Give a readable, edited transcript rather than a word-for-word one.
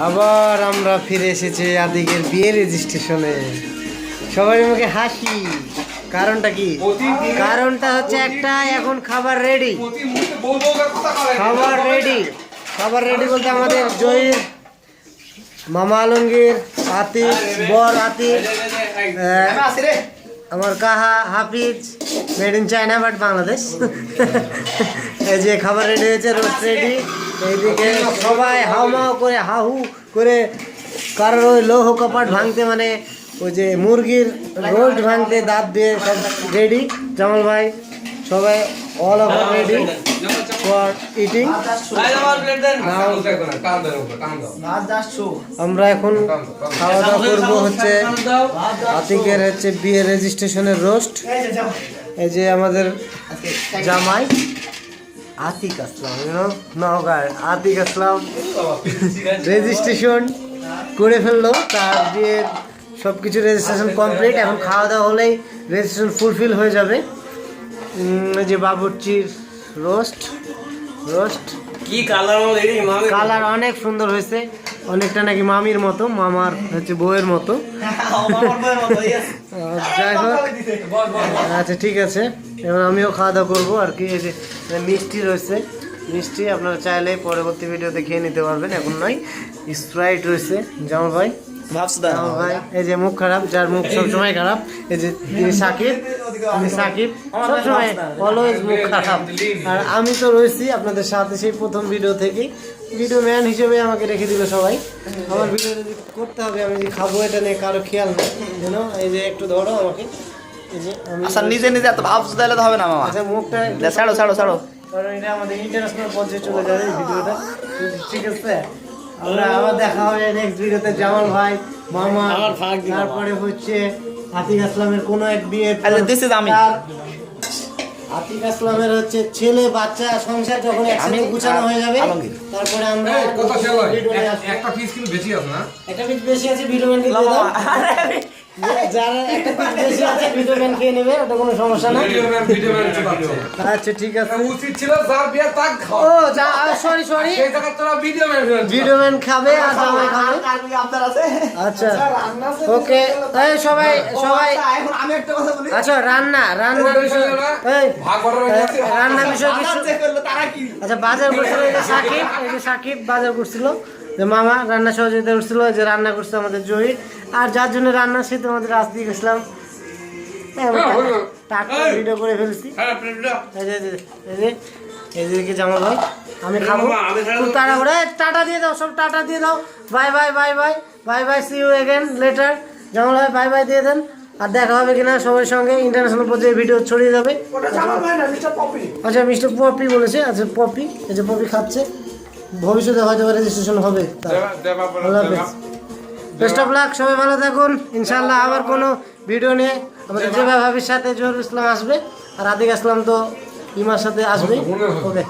আবার আমরা ফিরে এসেছি আদিকের বিয়ে রেজিস্ট্রেশনে। সবাই আমাকে হাসি, কারণটা কি? কারণটা হচ্ছে একটা, এখন খাবার রেডি, খাবার রেডি, খাবার রেডি বলতে আমাদের জয়ীর মামা আলমগীর, আতিক, বর আতিক, আমার কাহা হাফিজ, made in China but Bangladesh. এই যে খাবার রেডি হয়েছে, রোস্ট রেডি। এইদিকে সবাই হাউমাউ করে হাহু করে, কারোর ওই লৌহ কপাট ভাঙতে, মানে ওই যে মুরগির রোস্ট ভাঙতে দাঁত দিয়ে সব রেডি। জামাল ভাই সবাই all over ready for eating. আমরা এখন খাওয়া দাওয়া করবো হচ্ছে আতিকের হচ্ছে বিয়ে রেজিস্ট্রেশনের রোস্ট। এই যে আমাদের জামাই আতিক আসলাম, নওগাঁর আতিক আসলাম রেজিস্ট্রেশন করে ফেললো, তার বিয়ের সব কিছু রেজিস্ট্রেশন কমপ্লিট। এখন খাওয়া দাওয়া হলেই রেজিস্ট্রেশন ফুলফিল হয়ে যাবে। যে বাবুর্চির রোস্ট, রোস্ট কি কালার, কালার অনেক সুন্দর হয়েছে, অনেকটা নাকি মামির মতো, মামার হচ্ছে বউয়ের মতো। যাই হোক, আচ্ছা ঠিক আছে, এবার আমিও খাওয়া দাওয়া করবো আর কি। এই যে মিষ্টি রয়েছে, মিষ্টি আপনারা চাইলে পরবর্তী ভিডিওতে খেয়ে নিতে পারবেন, এখন নয়। স্প্রাইট রয়েছে, জামাল ভাই ভাই, এই যে মুখ খারাপ, যার মুখ সবসময় খারাপ, এই যে তিনি সাকিব, তিনি সাকিব সবসময় অলওয়েজ মুখ খারাপ। আর আমি তো রয়েছি আপনাদের সাথে সেই প্রথম ভিডিও থেকে, ভিডিও ম্যান হিসেবে আমাকে রেখে দিল সবাই। আমার ভিডিও যদি করতে হবে, আমি যে খাবো এটা নিয়ে কারো খেয়াল নেই, জানো। এই যে একটু ধরো আমাকে, এই যে আচ্ছা নিজে নিজে এত ভাবছ তাহলে তো হবে না মামা। আচ্ছা মুখটা ছাড়ো ছাড়ো ছাড়ো, কারণ এটা আমাদের ইন্টারন্যাশনাল পর্যায়ে চলে যাবে ভিডিওটা, ঠিক আছে। আমরা আবার দেখা হবে নেক্সট ভিডিওতে। জামাল ভাই, মামা, তারপরে হচ্ছে আতিক আসলামের কোনো এক বিয়ে, আতিক আসলামের হচ্ছে ছেলে বাচ্চা সংসার যখন একসাথে গুছানো হয়ে যাবে, তারপরে আমরা একটা পিস কিন্তু বেশি আছে না, একটা পিস বেশি আছে, ভিডিও ম্যান দিয়ে দাও। যারা একটা পিস বেশি আছে ভিডিও ম্যান খেয়ে নেবে, ওটা কোনো সমস্যা না। ভিডিও ম্যান চুপাচ্ছে। আচ্ছা ঠিক আছে, উচিত ছিল যার বিয়ে তাক খাও। ও যা, সরি সরি, সেই জায়গা তোরা ভিডিও ম্যান খাবে আর জামাই খাবে। আপনার আছে। আচ্ছা ওকে, এই সবাই সবাই, এখন আমি একটা কথা বলি। আচ্ছা রান্না বিষয়, এই ভাগ করার রান্না বিষয় কিছু। চেক করলো তারা কি? আচ্ছা বাজার করছিল এই যে সাকিব, এই যে সাকিব বাজার করছিল, যে মামা রান্না সহযোগিতা করছিল, যে রান্না করছে আমাদের জহির। আর যার জন্য রান্না সে তো আমাদের রাজদিক ইসলাম, টাকা ভিডিও করে ফেলছি। এদিকে জামাল ভাই, আমি খাবো, খুব তাড়াহুড়ো। টাটা দিয়ে দাও, সব টাটা দিয়ে দাও, bye bye bye bye bye bye, see you again later. Jamal ভাই বাই বাই দিয়ে দেন, আর দেখা হবে কিনা সবার সঙ্গে, ইন্টারন্যাশনাল পর্যায়ে ভিডিও ছড়িয়ে যাবে। আচ্ছা মিস্টার পপি বলেছে, আচ্ছা পপি, এই যে পপি খাচ্ছে, ভবিষ্যতে হয়তো রেজিস্ট্রেশন হবে। বেস্ট অফ লাক, সবাই ভালো থাকুন। ইনশাল্লাহ আবার কোনো ভিডিও নিয়ে আমাদের জেবা ভাবির সাথে জহুরুল ইসলাম আসবে, আর আদিক আসলাম তো ইমার সাথে আসবে। ওকে।